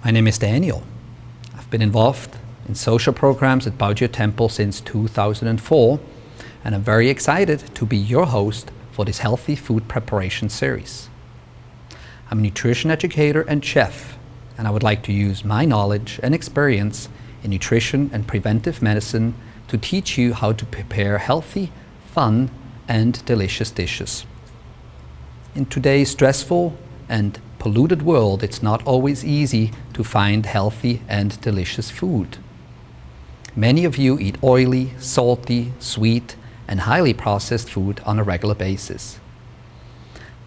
My name is Daniel. I've been involved in social programs at Baojiu Temple since 2004, and I'm very excited to be your host for this healthy food preparation series. I'm a nutrition educator and chef, and I would like to use my knowledge and experience in nutrition and preventive medicine to teach you how to prepare healthy, fun, and delicious dishes. In today's stressful and polluted world, it's not always easy to find healthy and delicious food. Many of you eat oily, salty, sweet, and highly processed food on a regular basis.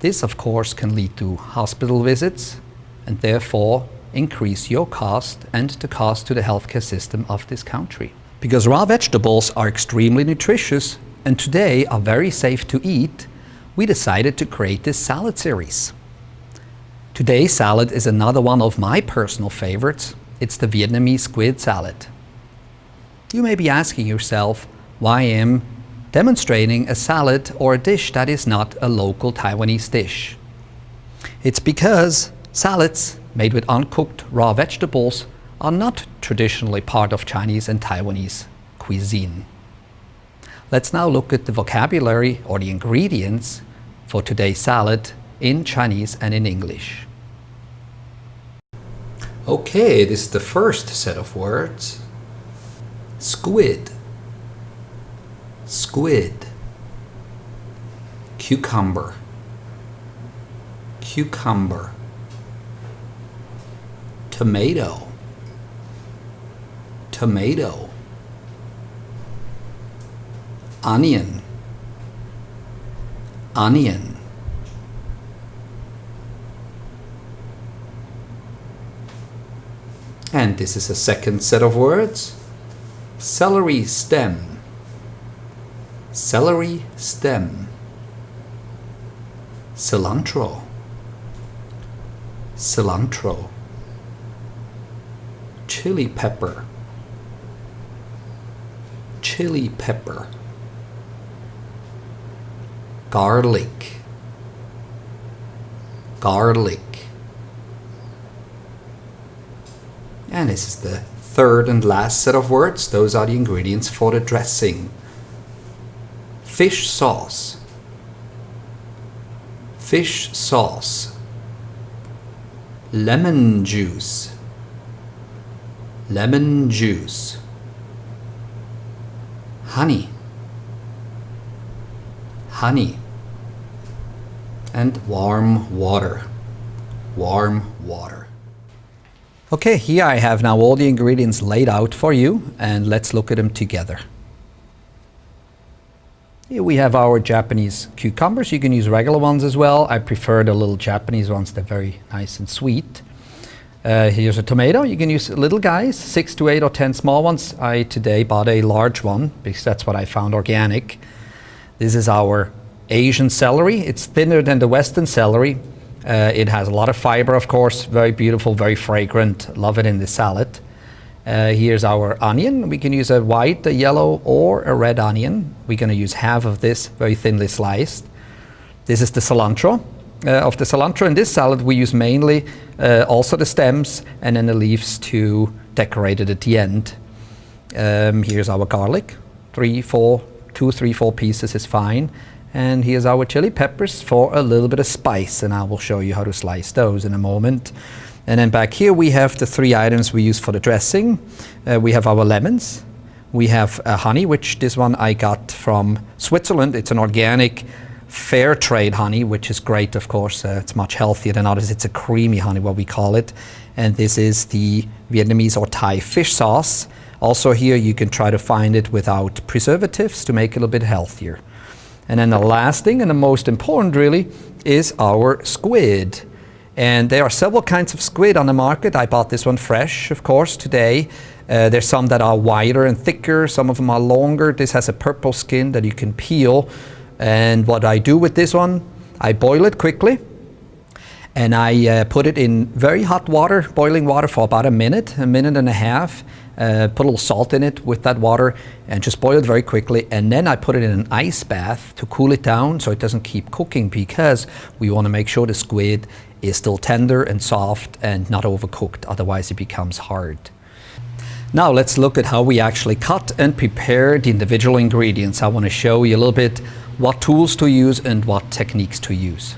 This, of course, can lead to hospital visits and therefore increase your cost and the cost to the healthcare system of this country. Because raw vegetables are extremely nutritious and today are very safe to eat, we decided to create this salad series. Today's salad is another one of my personal favorites. It's the Vietnamese squid salad. You may be asking yourself why I am demonstrating a salad or a dish that is not a local Taiwanese dish. It's because salads made with uncooked raw vegetables are not traditionally part of Chinese and Taiwanese cuisine. Let's now look at the vocabulary or the ingredients for today's salad in Chinese and in English. Okay, this is the first set of words. Squid, squid. Cucumber, cucumber. Tomato, tomato. Onion, onion. And this is a second set of words. Celery stem, celery stem. Cilantro, cilantro. Chili pepper, chili pepper. Garlic, garlic. And this is the third and last set of words. Those are the ingredients for the dressing. Fish sauce, fish sauce. Lemon juice, lemon juice. Honey, honey. And warm water, warm water. Okay, here I have now all the ingredients laid out for you, and let's look at them together. Here we have our Japanese cucumbers. You can use regular ones as well. I prefer the little Japanese ones. They're very nice and sweet. Here's a tomato. You can use little guys, 6 to 8 or 10 small ones. I today bought a large one because that's what I found organic. This is our Asian celery. It's thinner than the Western celery. It has a lot of fiber, of course, very beautiful, very fragrant. Love it in the salad. Here's our onion. We can use a white, a yellow, or a red onion. We're going to use half of this, very thinly sliced. This is the cilantro. Of the cilantro in this salad, we use mainly also the stems and then the leaves to decorate it at the end. Here's our garlic. 2, 3, 4 pieces is fine. And here's our chili peppers for a little bit of spice, and I will show you how to slice those in a moment. And then back here we have the 3 items we use for the dressing. We have our lemons. We have honey, which this one I got from Switzerland. It's an organic fair trade honey, which is great, of course. It's much healthier than others. It's a creamy honey, what we call it. And this is the Vietnamese or Thai fish sauce. Also here you can try to find it without preservatives to make it a little bit healthier. And then the last thing, and the most important really, is our squid. And there are several kinds of squid on the market. I bought this one fresh, of course, today. There's some that are wider and thicker. Some of them are longer. This has a purple skin that you can peel. And what I do with this one, I boil it quickly. and I put it in very hot water, boiling water, for about a minute and a half. Put a little salt in it with that water and just boil it very quickly. And then I put it in an ice bath to cool it down so it doesn't keep cooking, because we want to make sure the squid is still tender and soft and not overcooked, otherwise it becomes hard. Now let's look at how we actually cut and prepare the individual ingredients. I want to show you a little bit what tools to use and what techniques to use.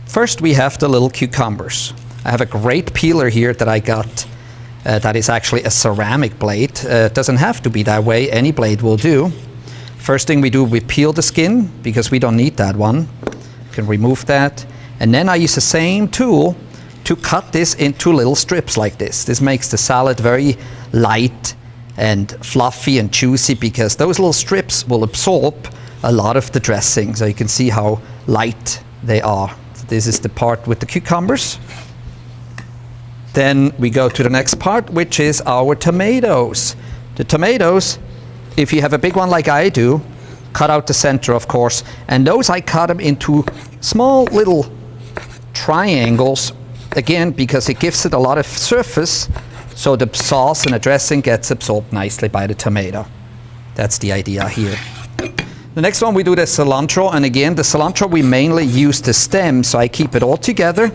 First, we have the little cucumbers. I have a great peeler here that I got that is actually a ceramic blade. It doesn't have to be that way, any blade will do. First thing we do, we peel the skin because we don't need that one. You can remove that. And then I use the same tool to cut this into little strips like this. This makes the salad very light and fluffy and juicy, because those little strips will absorb a lot of the dressing. So you can see how light they are. So this is the part with the cucumbers. Then we go to the next part, which is our tomatoes. The tomatoes, if you have a big one like I do, cut out the center, of course, and those I cut them into small little triangles, again, because it gives it a lot of surface, so the sauce and the dressing gets absorbed nicely by the tomato. That's the idea here. The next one, we do the cilantro, and again, the cilantro, we mainly use the stem, so I keep it all together.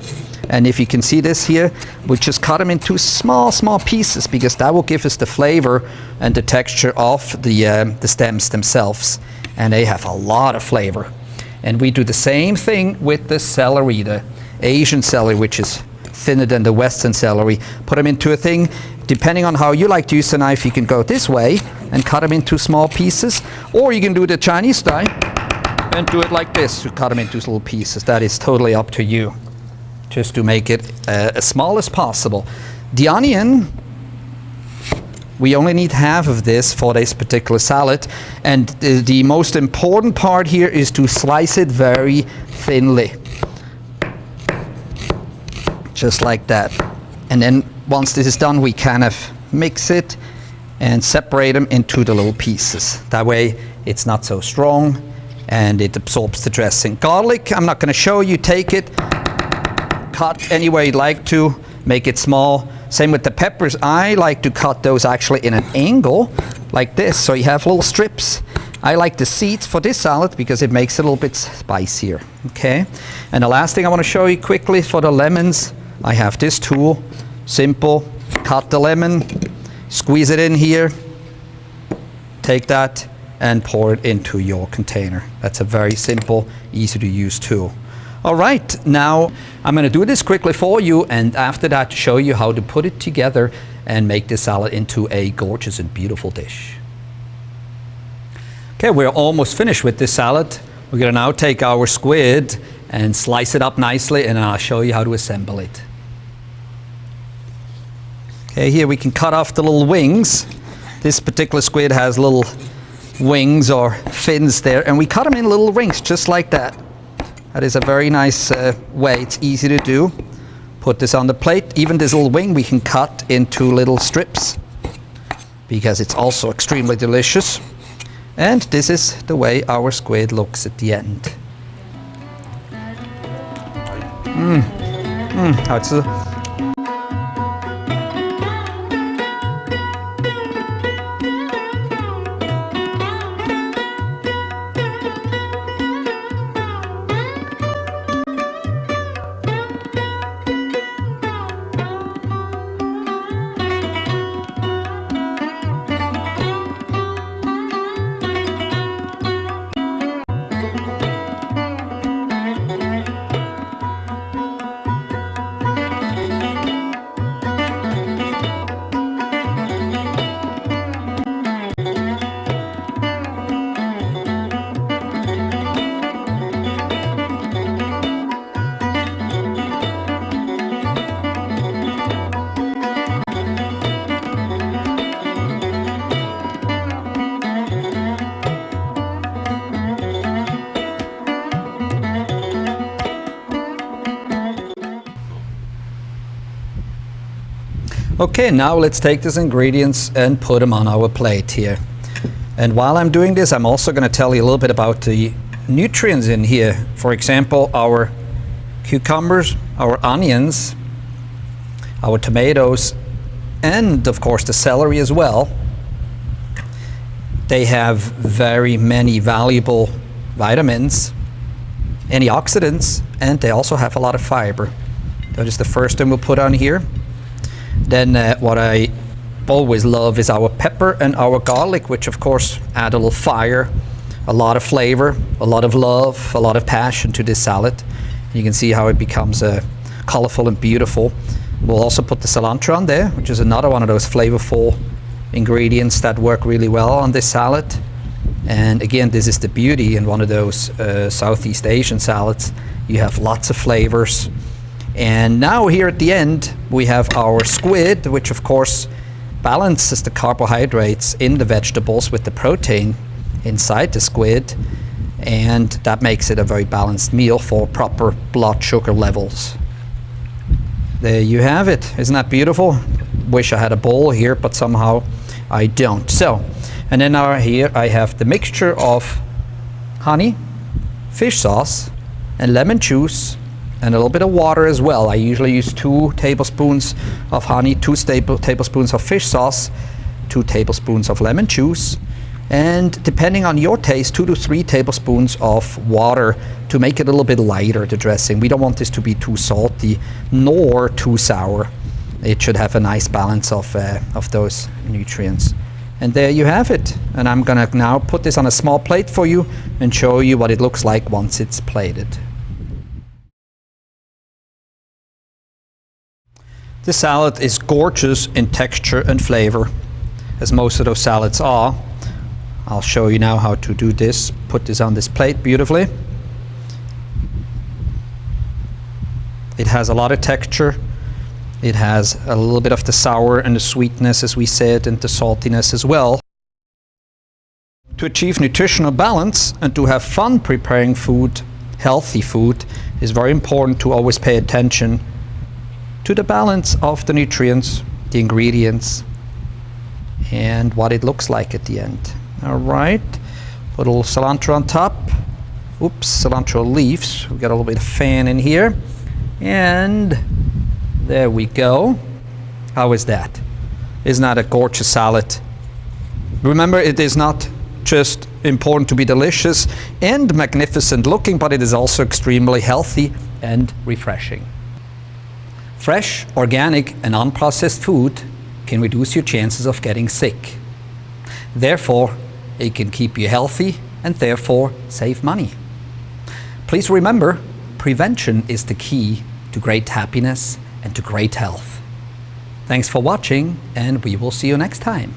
And if you can see this here, we just cut them into small pieces, because that will give us the flavor and the texture of the stems themselves. And they have a lot of flavor. And we do the same thing with the celery, the Asian celery, which is thinner than the Western celery. Put them into a thing. Depending on how you like to use the knife, you can go this way and cut them into small pieces. Or you can do the Chinese style and do it like this, to cut them into little pieces. That is totally up to you, just to make it as small as possible. The onion, we only need half of this for this particular salad. And the most important part here is to slice it very thinly. Just like that. And then once this is done, we kind of mix it and separate them into the little pieces. That way it's not so strong and it absorbs the dressing. Garlic, I'm not going to show you. Take it, cut any way you'd like to, make it small. Same with the peppers. I like to cut those actually in an angle like this, so you have little strips. I like the seeds for this salad because it makes it a little bit spicier. Okay, and the last thing I want to show you quickly for the lemons, I have this tool. Simple. Cut the lemon, squeeze it in here, take that and pour it into your container. That's a very simple, easy to use tool. All right, now I'm going to do this quickly for you, and after that show you how to put it together and make this salad into a gorgeous and beautiful dish. Okay, we're almost finished with this salad. We're going to now take our squid and slice it up nicely, and I'll show you how to assemble it. Okay, here we can cut off the little wings. This particular squid has little wings or fins there, and we cut them in little rings just like that. That is a very nice way. It's easy to do. Put this on the plate. Even this little wing we can cut into little strips because it's also extremely delicious. And this is the way our squid looks at the end. Okay, now let's take these ingredients and put them on our plate here. And while I'm doing this, I'm also going to tell you a little bit about the nutrients in here. For example, our cucumbers, our onions, our tomatoes, and of course the celery as well. They have very many valuable vitamins, antioxidants, and they also have a lot of fiber. That is the first thing we'll put on here. Then what I always love is our pepper and our garlic, which of course add a little fire, a lot of flavor, a lot of love, a lot of passion to this salad. You can see how it becomes colorful and beautiful. We'll also put the cilantro on there, which is another one of those flavorful ingredients that work really well on this salad. And again, this is the beauty in one of those Southeast Asian salads. You have lots of flavors. And now here at the end, we have our squid, which of course balances the carbohydrates in the vegetables with the protein inside the squid. And that makes it a very balanced meal for proper blood sugar levels. There you have it. Isn't that beautiful? Wish I had a bowl here, but somehow I don't. So, and then here I have the mixture of honey, fish sauce, and lemon juice, and a little bit of water as well. I usually use 2 tablespoons of honey, 2 tablespoons of fish sauce, 2 tablespoons of lemon juice, and depending on your taste, 2 to 3 tablespoons of water to make it a little bit lighter, the dressing. We don't want this to be too salty nor too sour. It should have a nice balance of those nutrients. And there you have it. And I'm gonna now put this on a small plate for you and show you what it looks like once it's plated. This salad is gorgeous in texture and flavor, as most of those salads are. I'll show you now how to do this. Put this on this plate beautifully. It has a lot of texture. It has a little bit of the sour and the sweetness, as we said, and the saltiness as well. To achieve nutritional balance and to have fun preparing food, healthy food, is very important to always pay attention to the balance of the nutrients, the ingredients, and what it looks like at the end. All right, put a little cilantro on top. Oops, cilantro leaves. We've got a little bit of fan in here. And there we go. How is that? Isn't that a gorgeous salad? Remember, it is not just important to be delicious and magnificent looking, but it is also extremely healthy and refreshing. Fresh, organic, and unprocessed food can reduce your chances of getting sick. Therefore, it can keep you healthy and therefore save money. Please remember, prevention is the key to great happiness and to great health. Thanks for watching, and we will see you next time.